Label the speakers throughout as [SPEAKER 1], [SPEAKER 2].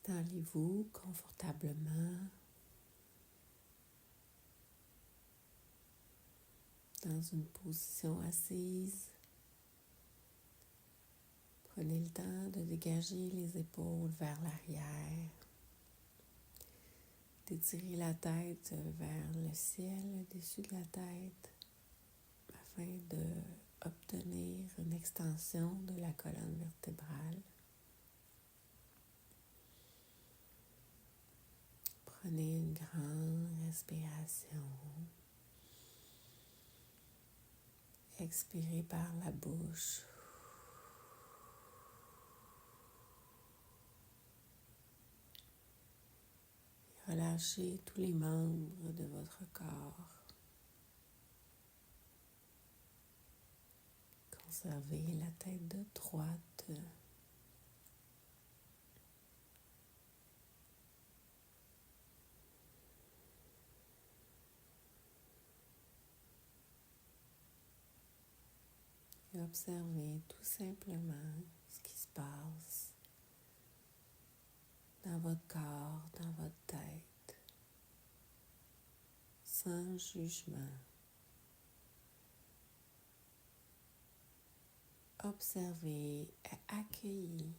[SPEAKER 1] Installez-vous confortablement dans une position assise. Prenez le temps de dégager les épaules vers l'arrière, d'étirer la tête vers le ciel au-dessus de la tête afin d'obtenir une extension de la colonne vertébrale. Prenez une grande respiration. Expirez par la bouche. Relâchez tous les membres de votre corps. Conservez la tête droite. Et observez tout simplement ce qui se passe dans votre corps, dans votre tête, sans jugement. Observez et accueillez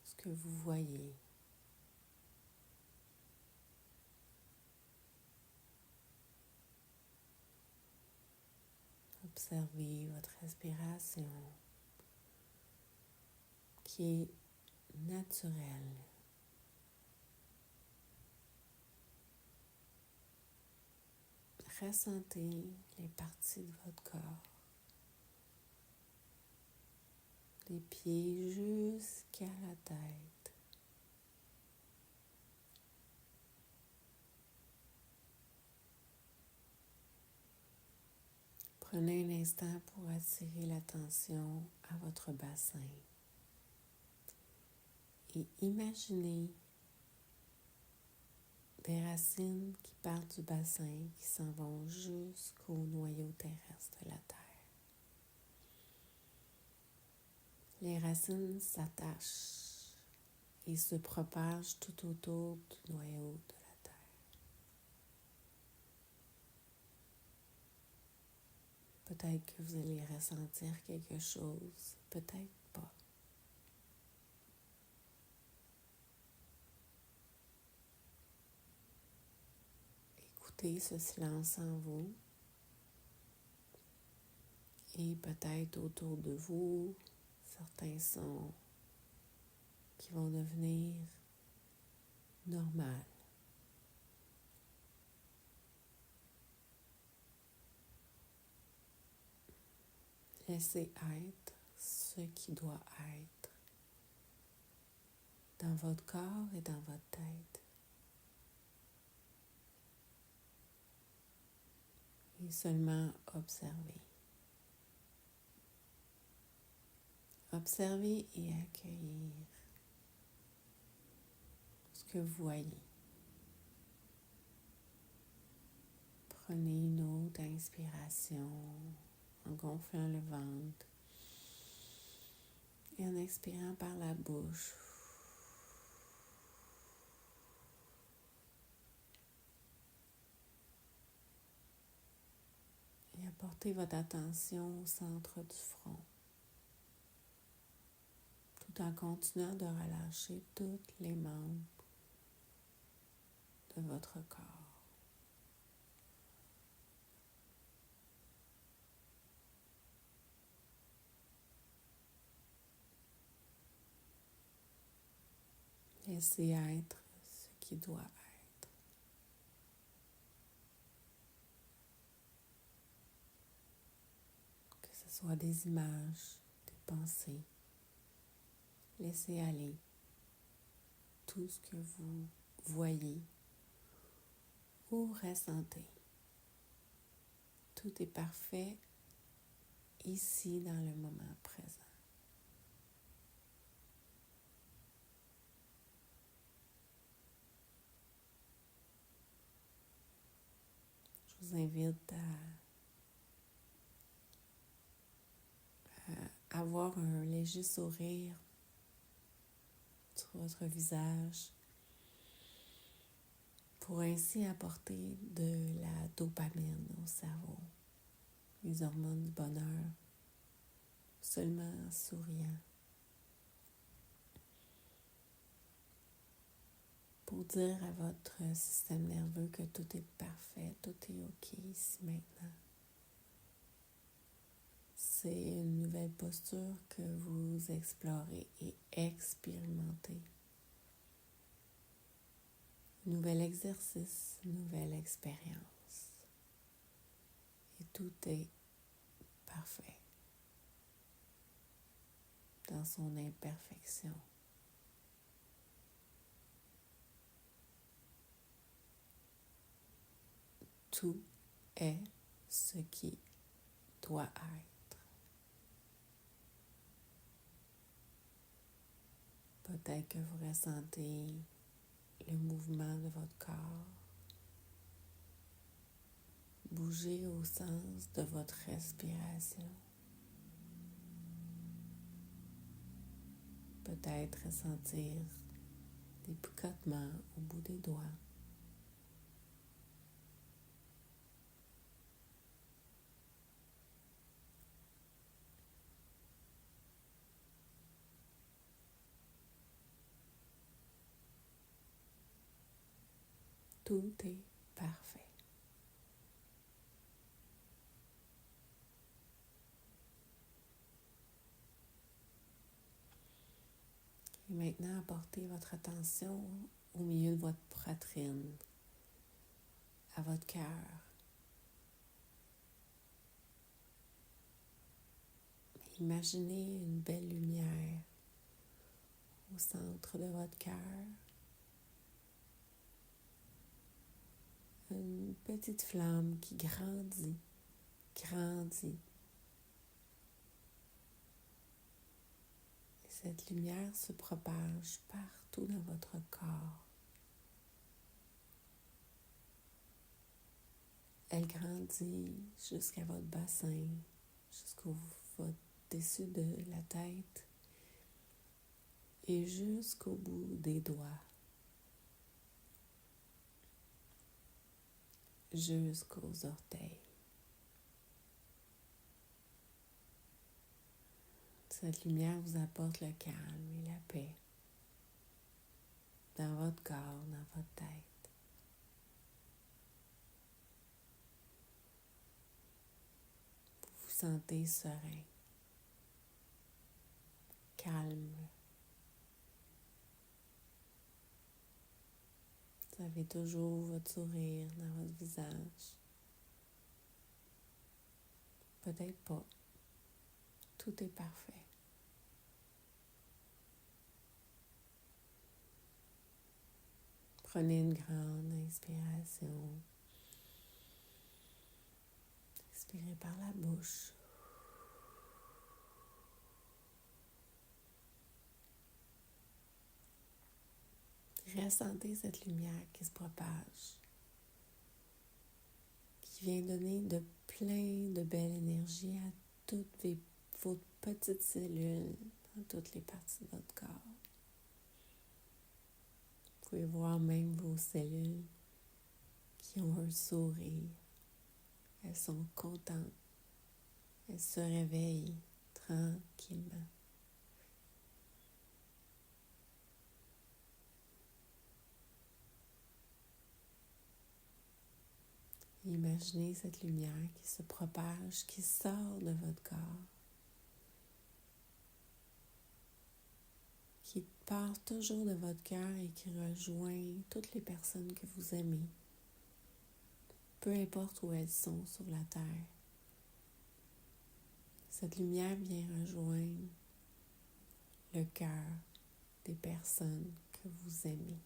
[SPEAKER 1] ce que vous voyez. Observez votre respiration qui est naturelle. Ressentez les parties de votre corps, des pieds jusqu'à la tête. Prenez un instant pour attirer l'attention à votre bassin et imaginez des racines qui partent du bassin, qui s'en vont jusqu'au noyau terrestre de la Terre. Les racines s'attachent et se propagent tout autour du noyau de la Terre. Peut-être que vous allez ressentir quelque chose, peut-être pas. Écoutez ce silence en vous et peut-être autour de vous certains sons qui vont devenir normaux. Laissez être ce qui doit être dans votre corps et dans votre tête. Et seulement observer. Observez et accueillir ce que vous voyez. Prenez une autre inspiration en gonflant le ventre et en expirant par la bouche. Et apportez votre attention au centre du front, tout en continuant de relâcher tous les membres de votre corps. Laissez être ce qui doit être. Que ce soit des images, des pensées. Laissez aller tout ce que vous voyez ou ressentez. Tout est parfait ici dans le moment présent. Je vous invite à avoir un léger sourire sur votre visage pour ainsi apporter de la dopamine au cerveau, les hormones du bonheur, seulement en souriant. Pour dire à votre système nerveux que tout est parfait, tout est OK ici maintenant. C'est une nouvelle posture que vous explorez et expérimentez. Nouvel exercice, nouvelle expérience. Et tout est parfait dans son imperfection. Tout est ce qui doit être. Peut-être que vous ressentez le mouvement de votre corps bouger au sens de votre respiration. Peut-être ressentir des picotements au bout des doigts. Tout est parfait. Et maintenant, apportez votre attention au milieu de votre poitrine, à votre cœur. Imaginez une belle lumière au centre de votre cœur. Une petite flamme qui grandit. Et cette lumière se propage partout dans votre corps. Elle grandit jusqu'à votre bassin, jusqu'au-dessus de la tête et jusqu'au bout des doigts, jusqu'aux orteils. Cette lumière vous apporte le calme et la paix dans votre corps, dans votre tête. Vous vous sentez serein, calme. Vous avez toujours votre sourire dans votre visage. Peut-être pas. Tout est parfait. Prenez une grande inspiration. Expirez par la bouche. Ressentez cette lumière qui se propage, qui vient donner de plein de belle énergie à toutes vos petites cellules dans toutes les parties de votre corps. Vous pouvez voir même vos cellules qui ont un sourire. Elles sont contentes. Elles se réveillent tranquillement. Imaginez cette lumière qui se propage, qui sort de votre corps, qui part toujours de votre cœur et qui rejoint toutes les personnes que vous aimez, peu importe où elles sont sur la terre. Cette lumière vient rejoindre le cœur des personnes que vous aimez.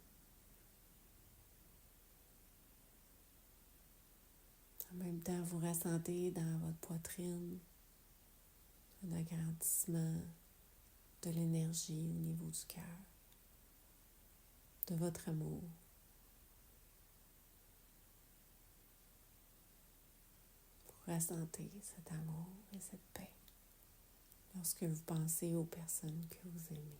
[SPEAKER 1] En même temps, vous ressentez dans votre poitrine un agrandissement de l'énergie au niveau du cœur, de votre amour. Vous ressentez cet amour et cette paix lorsque vous pensez aux personnes que vous aimez.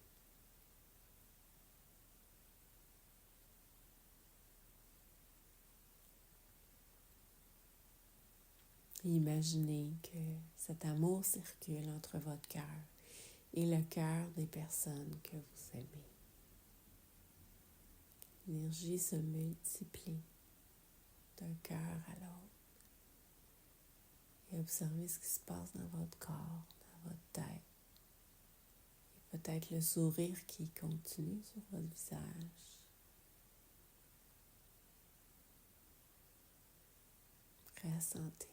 [SPEAKER 1] Imaginez que cet amour circule entre votre cœur et le cœur des personnes que vous aimez. L'énergie se multiplie d'un cœur à l'autre. Et observez ce qui se passe dans votre corps, dans votre tête. Et peut-être le sourire qui continue sur votre visage. Ressentez.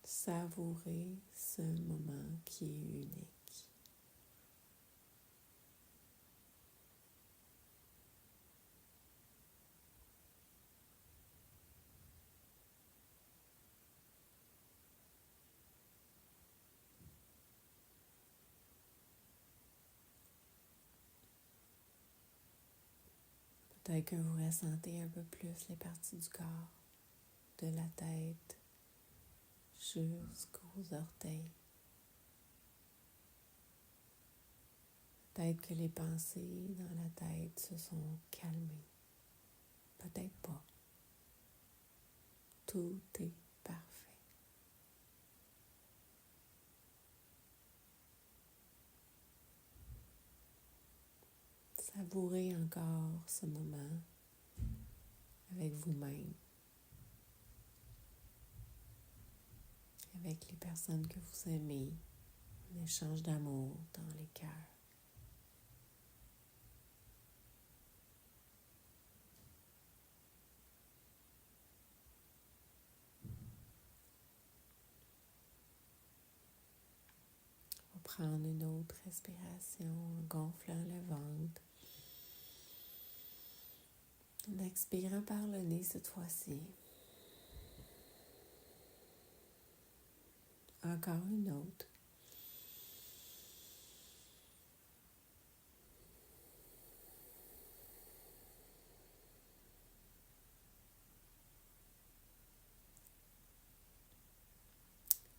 [SPEAKER 1] Savourez ce moment qui est unique. Peut-être que vous ressentez un peu plus les parties du corps, de la tête jusqu'aux orteils. Peut-être que les pensées dans la tête se sont calmées. Peut-être pas. Tout est parfait. Savourez encore ce moment avec vous-même, avec les personnes que vous aimez, un échange d'amour dans les cœurs. On va prendre une autre respiration en gonflant le ventre. En expirant par le nez cette fois-ci. Encore une autre.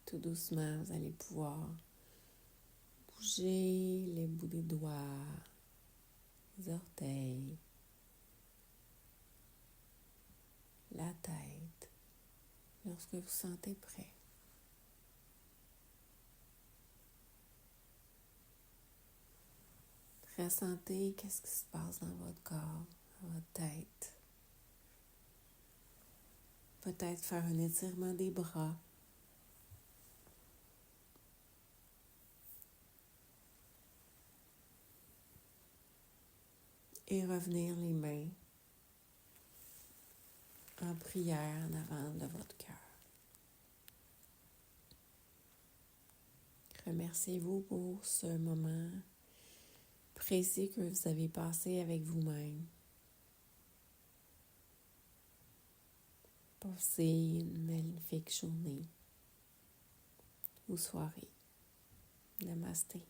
[SPEAKER 1] Tout doucement, vous allez pouvoir bouger les bouts des doigts, les orteils, la tête, lorsque vous sentez prêt. Ressentez qu'est-ce qui se passe dans votre corps, dans votre tête. Peut-être faire un étirement des bras. Et revenir les mains en prière en avant de votre cœur. Remerciez-vous pour ce moment précis que vous avez passé avec vous-même. Passez une magnifique journée ou soirée. Namasté.